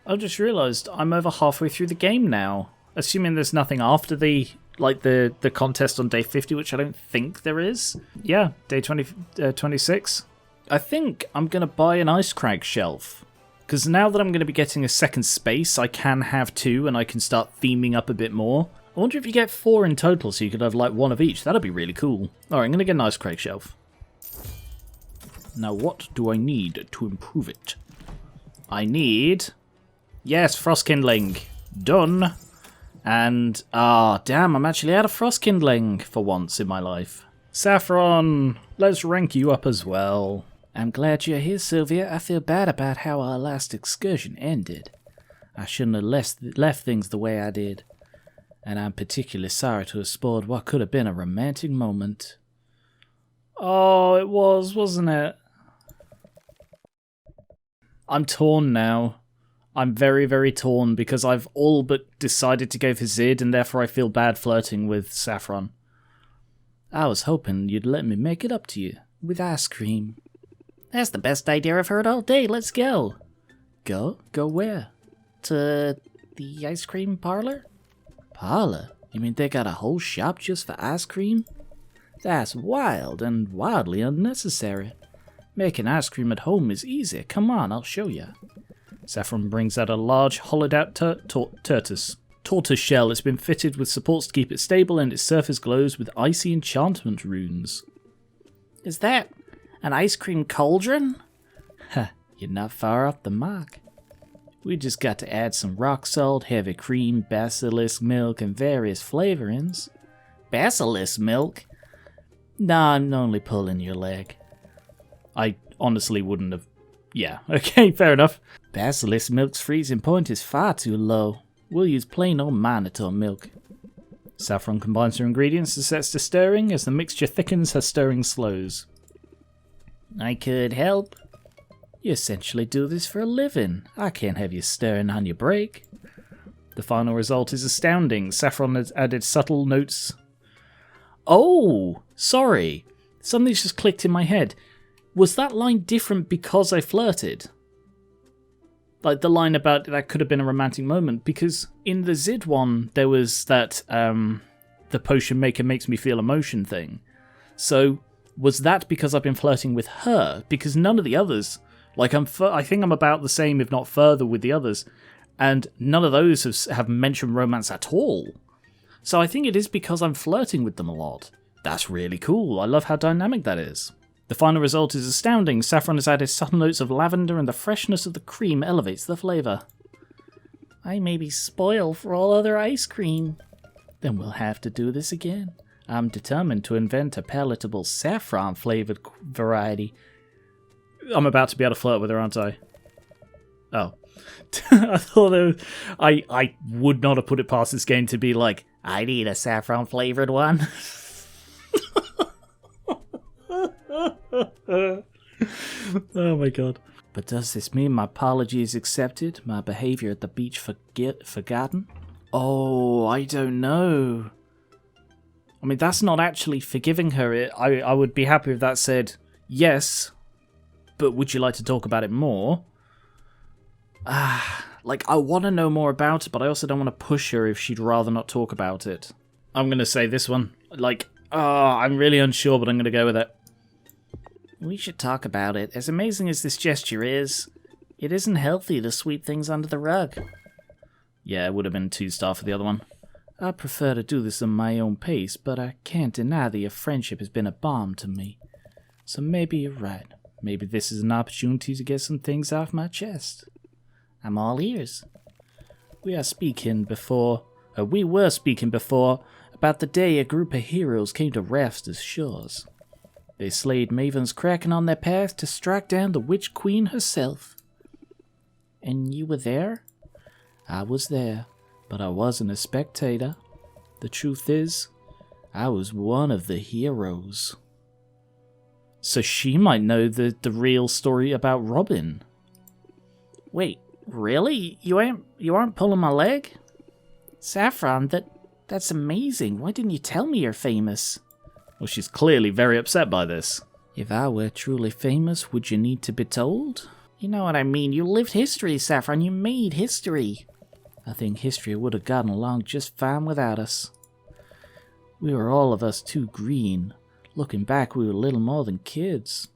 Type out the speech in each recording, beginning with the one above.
I just realised I'm over halfway through the game now. Assuming there's nothing after the contest on day 50, which I don't think there is. Yeah, day 26. I think I'm going to buy an ice crag shelf. Because now that I'm going to be getting a second space, I can have 2 and I can start theming up a bit more. I wonder if you get 4 in total, so you could have like 1 of each. That'd be really cool. Alright, I'm going to get an ice crag shelf. Now what do I need to improve it? I need... Yes, frost kindling. Done. And, damn, I'm actually out of frost kindling for once in my life. Saffron, let's rank you up as well. I'm glad you're here, Sylvia. I feel bad about how our last excursion ended. I shouldn't have left things the way I did. And I'm particularly sorry to have spoiled what could have been a romantic moment. Oh, it was, wasn't it? I'm torn now. I'm very, very torn because I've all but decided to go for Zid and therefore I feel bad flirting with Saffron. I was hoping you'd let me make it up to you with ice cream. That's the best idea I've heard all day. Let's go. Go? Go where? To the ice cream parlor? Parlor? You mean they got a whole shop just for ice cream? That's wild and wildly unnecessary. Making ice cream at home is easy. Come on, I'll show you. Saffron brings out a large, hollowed-out tortoise shell. It's been fitted with supports to keep it stable, and its surface glows with icy enchantment runes. Is that an ice cream cauldron? Huh, you're not far off the mark. We just got to add some rock salt, heavy cream, basilisk milk, and various flavorings. Basilisk milk? Nah, I'm only pulling your leg. I honestly wouldn't have... Yeah, okay, fair enough. Basilisk milk's freezing point is far too low. We'll use plain old minotaur milk. Saffron combines her ingredients and sets to stirring. As the mixture thickens, her stirring slows. I could help. You essentially do this for a living. I can't have you stirring on your break. The final result is astounding. Saffron has added subtle notes. Oh, sorry. Something's just clicked in my head. Was that line different because I flirted? Like the line about that could have been a romantic moment, because in the Zid one, there was that, the potion maker makes me feel emotion thing. So, was that because I've been flirting with her? Because none of the others, like I think I'm about the same, if not further, with the others, and none of those have mentioned romance at all. So I think it is because I'm flirting with them a lot. That's really cool. I love how dynamic that is. The final result is astounding. Saffron has added subtle notes of lavender and the freshness of the cream elevates the flavour. I may be spoiled for all other ice cream. Then we'll have to do this again. I'm determined to invent a palatable saffron-flavoured variety. I'm about to be able to flirt with her, aren't I? Oh. I thought I would not have put it past this game to be like, I need a saffron-flavoured one. Oh my god. But does this mean my apology is accepted? My behaviour at the beach forgotten? Oh, I don't know. I mean, that's not actually forgiving her. I would be happy if that said, yes, but would you like to talk about it more? Like, I want to know more about it, but I also don't want to push her if she'd rather not talk about it. I'm going to say this one. Like, I'm really unsure, but I'm going to go with it. We should talk about it. As amazing as this gesture is, it isn't healthy to sweep things under the rug. Yeah, it would have been 2-star for the other one. I prefer to do this at my own pace, but I can't deny that your friendship has been a balm to me. So maybe you're right. Maybe this is an opportunity to get some things off my chest. I'm all ears. We were speaking before about the day a group of heroes came to Rafster's shores. They slayed Maven's Kraken on their path to strike down the Witch-Queen herself. And you were there? I was there, but I wasn't a spectator. The truth is, I was one of the heroes. So she might know the real story about Robin. Wait, really? You aren't pulling my leg? Saffron, that's amazing. Why didn't you tell me you're famous? Well, she's clearly very upset by this. If I were truly famous, would you need to be told? You know what I mean. You lived history, Saffron. You made history. I think history would have gotten along just fine without us. We were all of us too green. Looking back, we were little more than kids.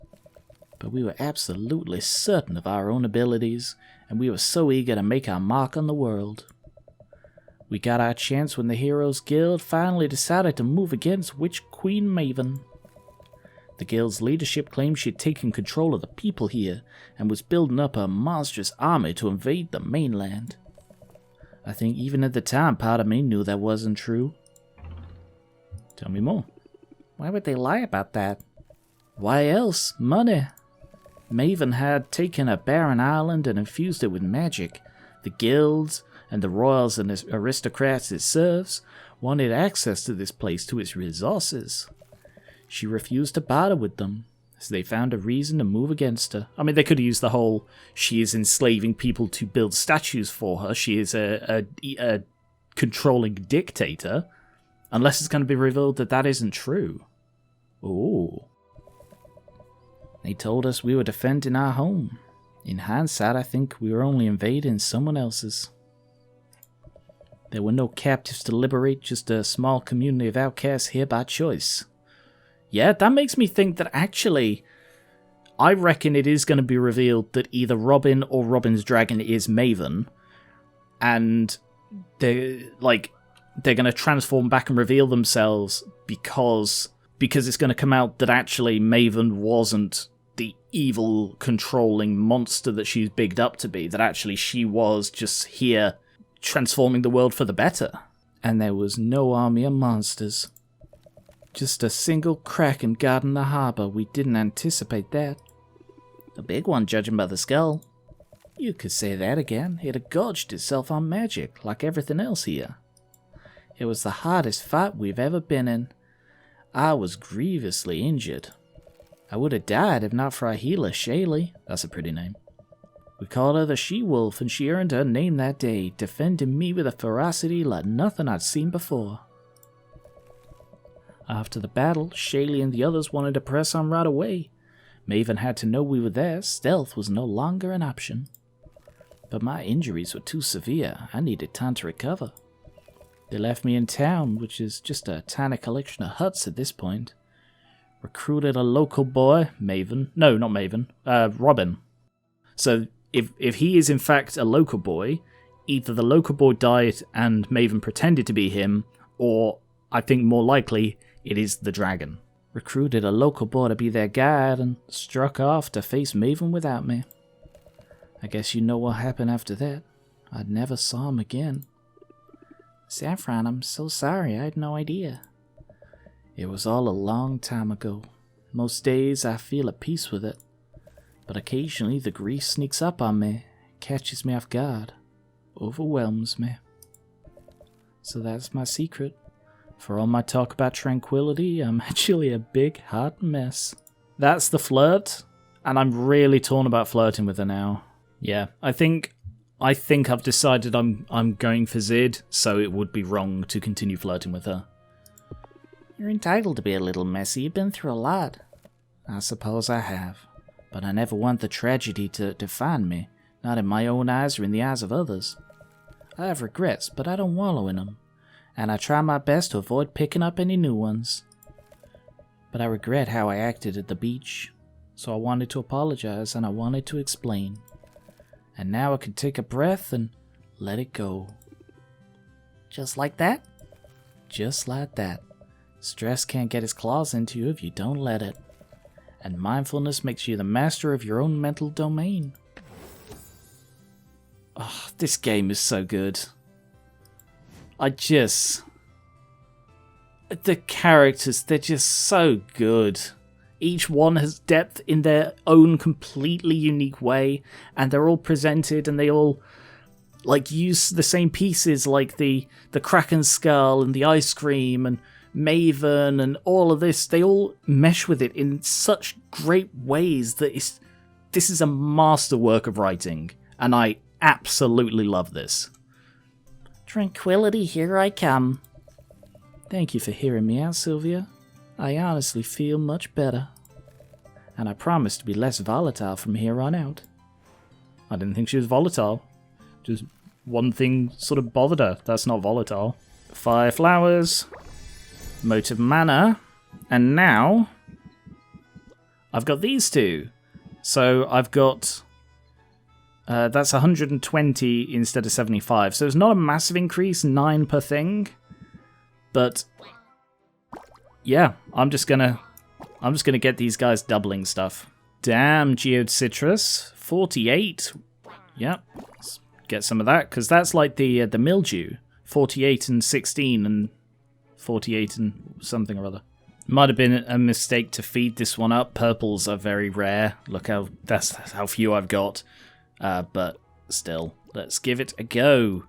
But we were absolutely certain of our own abilities, and we were so eager to make our mark on the world. We got our chance when the Heroes Guild finally decided to move against Witch-Queen Maven. The Guild's leadership claimed she'd taken control of the people here, and was building up a monstrous army to invade the mainland. I think even at the time, part of me knew that wasn't true. Tell me more. Why would they lie about that? Why else? Money. Maven had taken a barren island and infused it with magic. The guilds and the royals and the aristocrats it serves wanted access to this place, to its resources. She refused to barter with them, so they found a reason to move against her. I mean, they could have used the whole, she is enslaving people to build statues for her, she is a controlling dictator, unless it's going to be revealed that that isn't true. Ooh. They told us we were defending our home. In hindsight, I think we were only invading someone else's. There were no captives to liberate, just a small community of outcasts here by choice. Yeah, that makes me think that actually, I reckon it is going to be revealed that either Robin or Robin's dragon is Maven, and they're going to transform back and reveal themselves because it's going to come out that actually Maven wasn't the evil, controlling monster that she's bigged up to be, that actually she was just here transforming the world for the better. And there was no army of monsters. Just a single kraken guarding the harbour. We didn't anticipate that. A big one, judging by the skull. You could say that again. It had gorged itself on magic, like everything else here. It was the hardest fight we've ever been in. I was grievously injured. I would have died if not for our healer, Shaylee. That's a pretty name. We called her the She-Wolf, and she earned her name that day, defending me with a ferocity like nothing I'd seen before. After the battle, Shaylee and the others wanted to press on right away. Maven had to know we were there. Stealth was no longer an option. But my injuries were too severe. I needed time to recover. They left me in town, which is just a tiny collection of huts at this point. Recruited a local boy, Maven. No, not Maven. Robin. So, if he is in fact a local boy, either the local boy died and Maven pretended to be him, or, I think more likely, it is the dragon. Recruited a local boy to be their guide and struck off to face Maven without me. I guess you know what happened after that. I never saw him again. Saffron, I'm so sorry, I had no idea. It was all a long time ago. Most days I feel at peace with it. But occasionally the grief sneaks up on me, catches me off guard, overwhelms me. So that's my secret. For all my talk about tranquility, I'm actually a big hot mess. That's the flirt, and I'm really torn about flirting with her now. Yeah, I think I've decided I'm going for Zid, so it would be wrong to continue flirting with her. You're entitled to be a little messy. You've been through a lot. I suppose I have, but I never want the tragedy to define me, not in my own eyes or in the eyes of others. I have regrets, but I don't wallow in them, and I try my best to avoid picking up any new ones. But I regret how I acted at the beach, so I wanted to apologize and I wanted to explain. And now I can take a breath and let it go. Just like that? Just like that. Stress can't get its claws into you if you don't let it. And mindfulness makes you the master of your own mental domain. Oh, this game is so good. The characters, they're just so good. Each one has depth in their own completely unique way, and they're all presented and they all use the same pieces, like the Kraken skull and the ice cream and Maven and all of this. They all mesh with it in such great ways that this is a masterwork of writing, and I absolutely love this. Tranquility, here I come. Thank you for hearing me out, Sylvia. I honestly feel much better. And I promise to be less volatile from here on out. I didn't think she was volatile. Just one thing sort of bothered her. That's not volatile. 5 flowers. Motive mana. And now I've got these two. So I've got... that's 120 instead of 75. So it's not a massive increase, 9 per thing. But yeah, I'm just gonna get these guys doubling stuff. Damn, Geode Citrus. 48. Yep. Let's get some of that, because that's like the mildew. 48 and 16 and 48 and something or other. Might have been a mistake to feed this one up. Purples are very rare. Look that's how few I've got. But still, let's give it a go.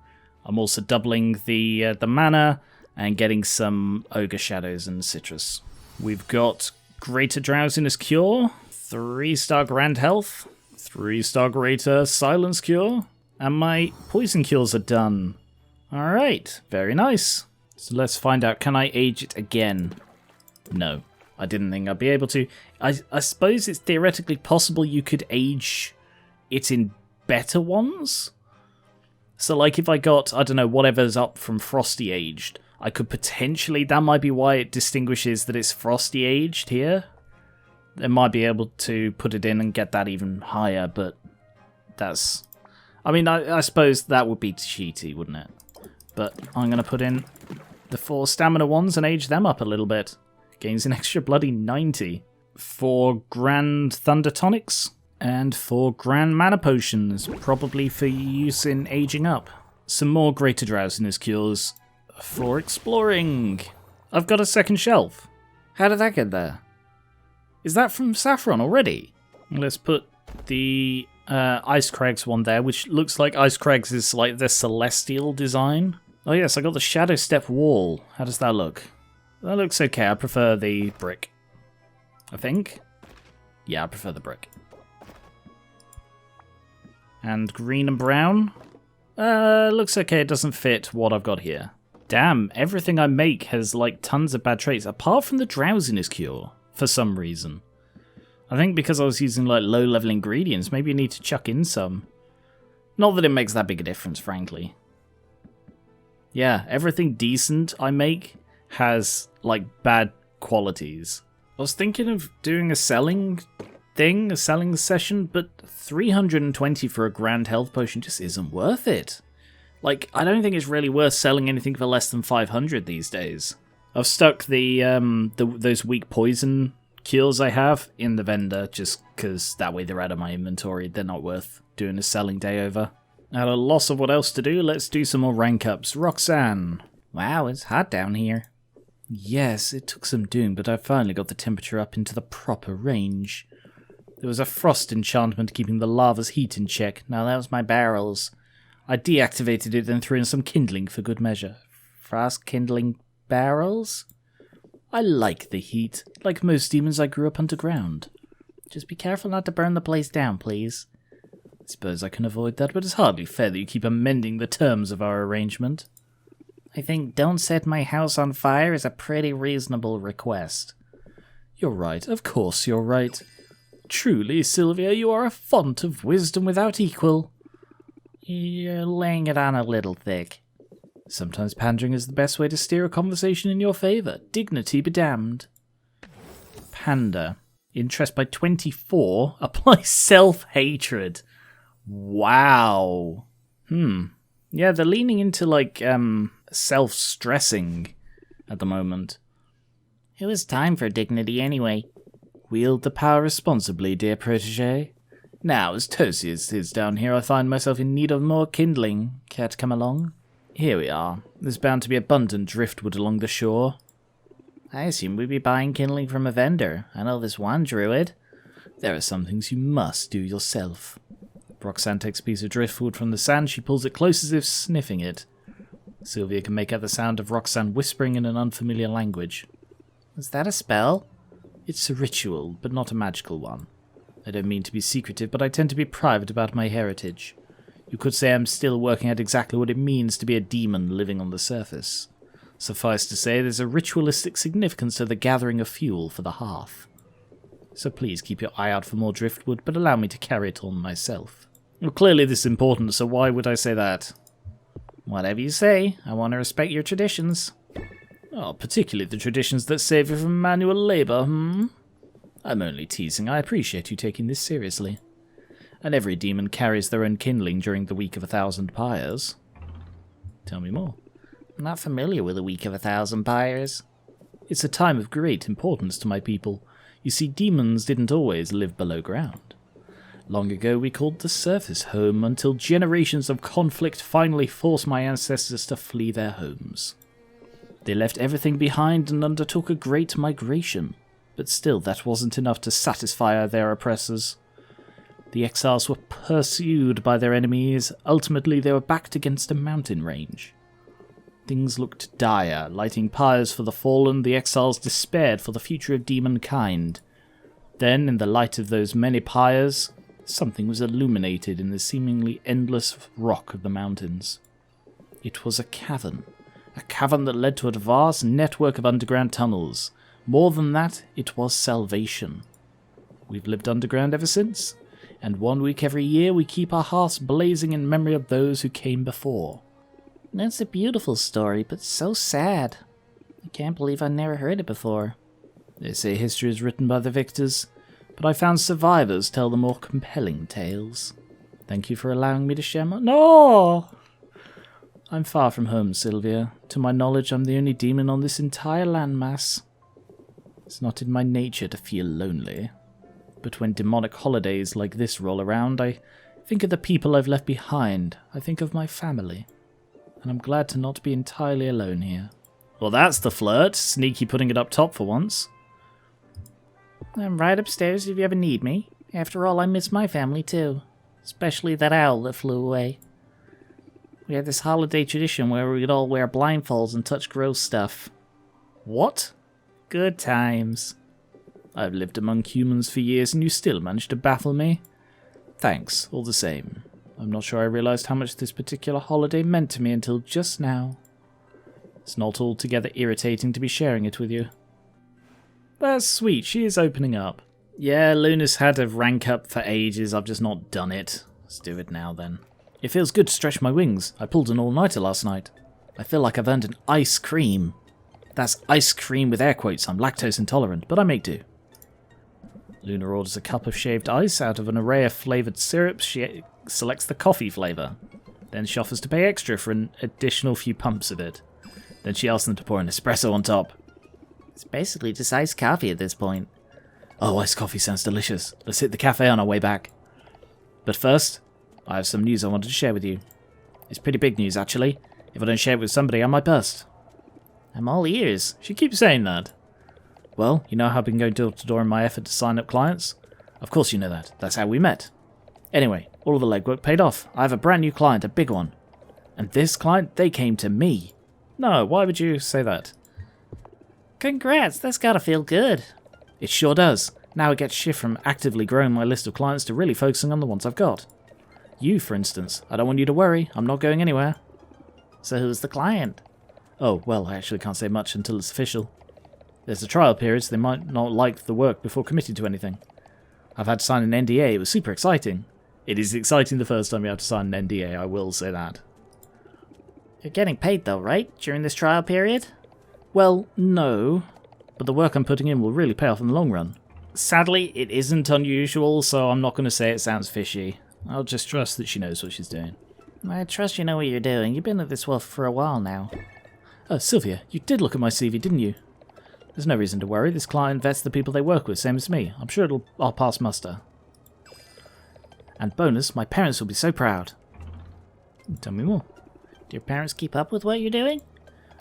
I'm also doubling the mana and getting some Ogre Shadows and Citrus. We've got Greater Drowsiness Cure, 3-star Grand Health, 3-star Greater Silence Cure, and my Poison Cures are done. Alright, very nice. So let's find out, can I age it again? No, I didn't think I'd be able to. I suppose it's theoretically possible you could age it in better ones? So like if I got, I don't know, whatever's up from Frosty Aged, I could potentially, that might be why it distinguishes that it's Frosty Aged here. They might be able to put it in and get that even higher, but that's... I mean, I suppose that would be cheaty, wouldn't it? But I'm going to put in the 4 stamina ones and age them up a little bit. Gains an extra bloody 90. 4 Grand Thunder Tonics and 4 Grand Mana Potions, probably for use in aging up. Some more Greater Drowsiness Cures for exploring. I've got a second shelf. How did that get there? Is that from Saffron already? Let's put the Ice Crags one there, which looks like Ice Crags is like the celestial design. Oh yes, I got the Shadow Step Wall. How does that look? That looks okay. I prefer the brick. I think. Yeah, I prefer the brick. And green and brown. Looks okay. It doesn't fit what I've got here. Damn, everything I make has like tons of bad traits, apart from the Drowsiness Cure, for some reason. I think because I was using like low-level ingredients, maybe you need to chuck in some. Not that it makes that big a difference, frankly. Yeah, everything decent I make has like bad qualities. I was thinking of doing a selling thing, a selling session, but 320 for a Grand Health Potion just isn't worth it. Like, I don't think it's really worth selling anything for less than 500 these days. I've stuck those weak poison cures I have in the vendor, just because that way they're out of my inventory. They're not worth doing a selling day over. At a loss of what else to do, let's do some more rank ups. Roxanne. Wow, it's hot down here. Yes, it took some doing, but I finally got the temperature up into the proper range. There was a frost enchantment keeping the lava's heat in check. Now that was my barrels. I deactivated it and threw in some kindling for good measure. Frost kindling barrels? I like the heat. Like most demons, I grew up underground. Just be careful not to burn the place down, please. I suppose I can avoid that, but it's hardly fair that you keep amending the terms of our arrangement. I think don't set my house on fire is a pretty reasonable request. You're right, of course you're right. Truly, Sylvia, you are a font of wisdom without equal. You're laying it on a little thick. Sometimes pandering is the best way to steer a conversation in your favour. Dignity be damned. Panda. Interest by 24. Apply self-hatred. Wow. Yeah, they're leaning into, like, self-stressing at the moment. It was time for dignity anyway. Wield the power responsibly, dear protégé. Now, as toasty as it is down here, I find myself in need of more kindling. Care to come along? Here we are. There's bound to be abundant driftwood along the shore. I assume we'd be buying kindling from a vendor. I know this one druid. There are some things you must do yourself. Roxanne takes a piece of driftwood from the sand. She pulls it close as if sniffing it. Sylvia can make out the sound of Roxanne whispering in an unfamiliar language. Is that a spell? It's a ritual, but not a magical one. I don't mean to be secretive, but I tend to be private about my heritage. You could say I'm still working out exactly what it means to be a demon living on the surface. Suffice to say, there's a ritualistic significance to the gathering of fuel for the hearth. So please keep your eye out for more driftwood, but allow me to carry it on myself. Well, clearly this is important, so why would I say that? Whatever you say, I want to respect your traditions. Oh, particularly the traditions that save you from manual labour, I'm only teasing. I appreciate you taking this seriously. And every demon carries their own kindling during the Week of 1,000 Pyres. Tell me more. I'm not familiar with the Week of 1,000 Pyres. It's a time of great importance to my people. You see, demons didn't always live below ground. Long ago we called the surface home until generations of conflict finally forced my ancestors to flee their homes. They left everything behind and undertook a great migration, but still that wasn't enough to satisfy their oppressors. The exiles were pursued by their enemies. Ultimately they were backed against a mountain range. Things looked dire. Lighting pyres for the fallen, the exiles despaired for the future of demonkind. Then, in the light of those many pyres, something was illuminated in the seemingly endless rock of the mountains. It was a cavern that led to a vast network of underground tunnels. More than that, it was salvation. We've lived underground ever since, and 1 week every year we keep our hearths blazing in memory of those who came before. That's a beautiful story, but so sad. I can't believe I never heard it before. They say history is written by the victors, but I found survivors tell the more compelling tales. Thank you for allowing me to share my— No! I'm far from home, Sylvia. To my knowledge, I'm the only demon on this entire landmass. It's not in my nature to feel lonely. But when demonic holidays like this roll around, I think of the people I've left behind. I think of my family. And I'm glad to not be entirely alone here. Well, that's the flirt. Sneaky putting it up top for once. I'm right upstairs if you ever need me. After all, I miss my family too. Especially that owl that flew away. We had this holiday tradition where we'd all wear blindfolds and touch gross stuff. What? Good times. I've lived among humans for years and you still manage to baffle me. Thanks, all the same. I'm not sure I realised how much this particular holiday meant to me until just now. It's not altogether irritating to be sharing it with you. That's sweet, she is opening up. Yeah, Luna's had to rank up for ages, I've just not done it. Let's do it now then. It feels good to stretch my wings. I pulled an all-nighter last night. I feel like I've earned an ice cream. That's ice cream with air quotes, I'm lactose intolerant, but I make do. Luna orders a cup of shaved ice out of an array of flavoured syrups. She selects the coffee flavour. Then she offers to pay extra for an additional few pumps of it. Then she asks them to pour an espresso on top. It's basically just iced coffee at this point. Oh, iced coffee sounds delicious. Let's hit the cafe on our way back. But first, I have some news I wanted to share with you. It's pretty big news, actually. If I don't share it with somebody, I might burst. I'm all ears. She keeps saying that. Well, you know how I've been going door to door in my effort to sign up clients? Of course you know that. That's how we met. Anyway, all of the legwork paid off. I have a brand new client, a big one. And this client, they came to me. No, why would you say that? Congrats, that's gotta feel good. It sure does. Now I get shift from actively growing my list of clients to really focusing on the ones I've got. You, for instance. I don't want you to worry. I'm not going anywhere. So who's the client? Oh, well, I actually can't say much until it's official. There's a trial period, so they might not like the work before committing to anything. I've had to sign an NDA. It was super exciting. It is exciting the first time you have to sign an NDA, I will say that. You're getting paid though, right? During this trial period? Well, no. But the work I'm putting in will really pay off in the long run. Sadly, it isn't unusual, so I'm not going to say it sounds fishy. I'll just trust that she knows what she's doing. I trust you know what you're doing. You've been at this world for a while now. Oh, Sylvia, you did look at my CV, didn't you? There's no reason to worry. This client vets the people they work with, same as me. I'm sure I'll pass muster. And bonus, my parents will be so proud. Tell me more. Do your parents keep up with what you're doing?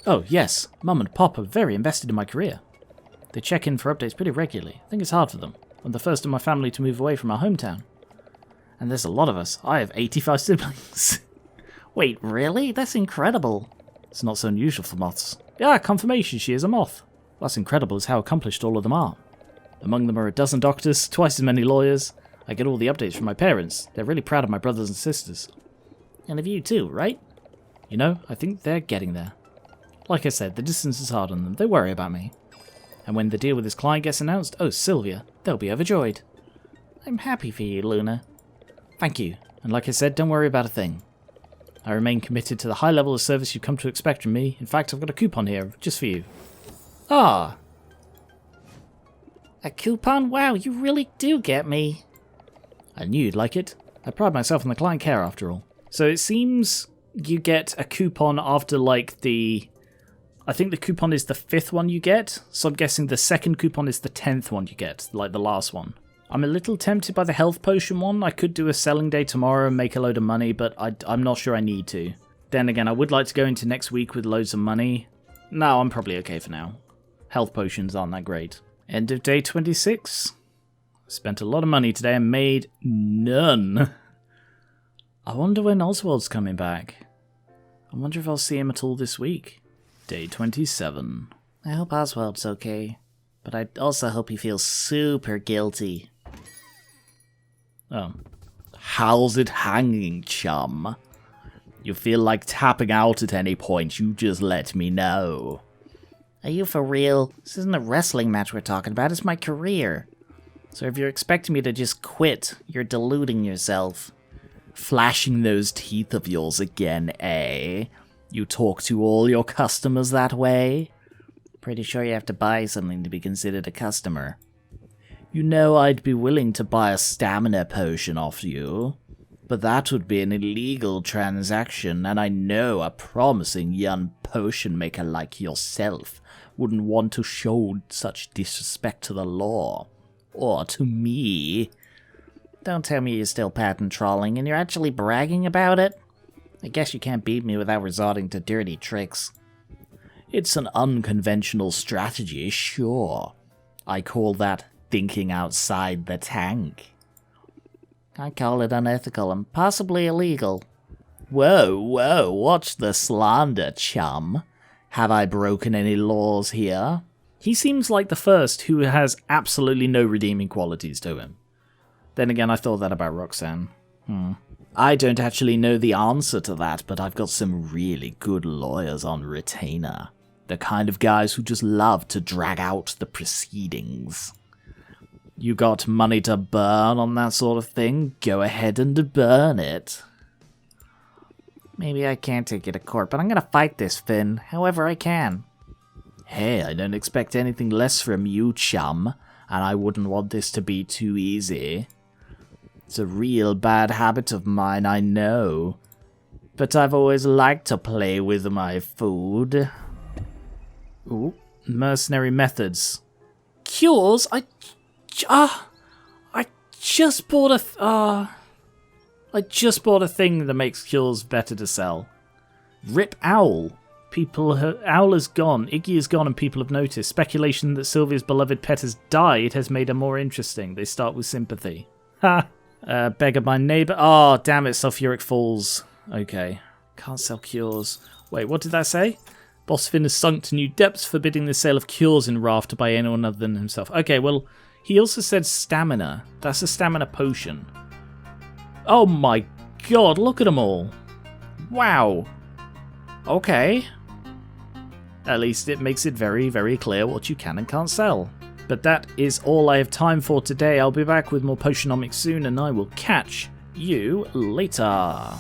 Oh, yes. Mum and Pop are very invested in my career. They check in for updates pretty regularly. I think it's hard for them. I'm the first in my family to move away from our hometown. And there's a lot of us. I have 85 siblings. Wait, really? That's incredible. It's not so unusual for moths. Yeah, confirmation she is a moth. What's incredible is how accomplished all of them are. Among them are a dozen doctors, twice as many lawyers. I get all the updates from my parents. They're really proud of my brothers and sisters. And of you too, right? You know, I think they're getting there. Like I said, the distance is hard on them. They worry about me. And when the deal with this client gets announced, oh, Sylvia, they'll be overjoyed. I'm happy for you, Luna. Thank you. And like I said, don't worry about a thing. I remain committed to the high level of service you've come to expect from me. In fact, I've got a coupon here, just for you. Ah! A coupon? Wow, you really do get me. I knew you'd like it. I pride myself on the client care, after all. So it seems you get a coupon after, like, I think the coupon is the 5th one you get, so I'm guessing the second coupon is the 10th one you get, like the last one. I'm a little tempted by the health potion one. I could do a selling day tomorrow and make a load of money, but I'm not sure I need to. Then again, I would like to go into next week with loads of money. No, I'm probably okay for now. Health potions aren't that great. End of day 26. Spent a lot of money today and made none. I wonder when Oswald's coming back. I wonder if I'll see him at all this week. Day 27. I hope Oswald's okay, but I also hope he feels super guilty. Oh. How's it hanging, chum? You feel like tapping out at any point, you just let me know. Are you for real? This isn't a wrestling match we're talking about, it's my career. So if you're expecting me to just quit, you're deluding yourself. Flashing those teeth of yours again, eh? You talk to all your customers that way? Pretty sure you have to buy something to be considered a customer. You know I'd be willing to buy a stamina potion off you, but that would be an illegal transaction, and I know a promising young potion maker like yourself wouldn't want to show such disrespect to the law. Or to me. Don't tell me you're still patent trolling and you're actually bragging about it? I guess you can't beat me without resorting to dirty tricks. It's an unconventional strategy, sure. I call that thinking outside the tank. I call it unethical and possibly illegal. Whoa, watch the slander, chum. Have I broken any laws here? He seems like the first who has absolutely no redeeming qualities to him. Then again, I thought that about Roxanne. I don't actually know the answer to that, but I've got some really good lawyers on retainer. The kind of guys who just love to drag out the proceedings. You got money to burn on that sort of thing? Go ahead and burn it. Maybe I can't take you to court, but I'm gonna fight this, Finn, however I can. Hey, I don't expect anything less from you, chum, and I wouldn't want this to be too easy. It's a real bad habit of mine, I know, but I've always liked to play with my food. Ooh, mercenary methods. Cures? I just bought a thing that makes cures better to sell. Rip Owl. Owl is gone, Iggy is gone, and people have noticed. Speculation that Sylvia's beloved pet has died has made her more interesting. They start with sympathy. Ha! Beggar my neighbour. Oh, damn it, sulfuric falls. Okay. Can't sell cures. Wait, what did that say? Boss Finn has sunk to new depths, forbidding the sale of cures in Raft by anyone other than himself. Okay, well, he also said stamina. That's a stamina potion. Oh my god, look at them all. Wow. Okay. At least it makes it very, very clear what you can and can't sell. But that is all I have time for today. I'll be back with more Potionomics soon, and I will catch you later.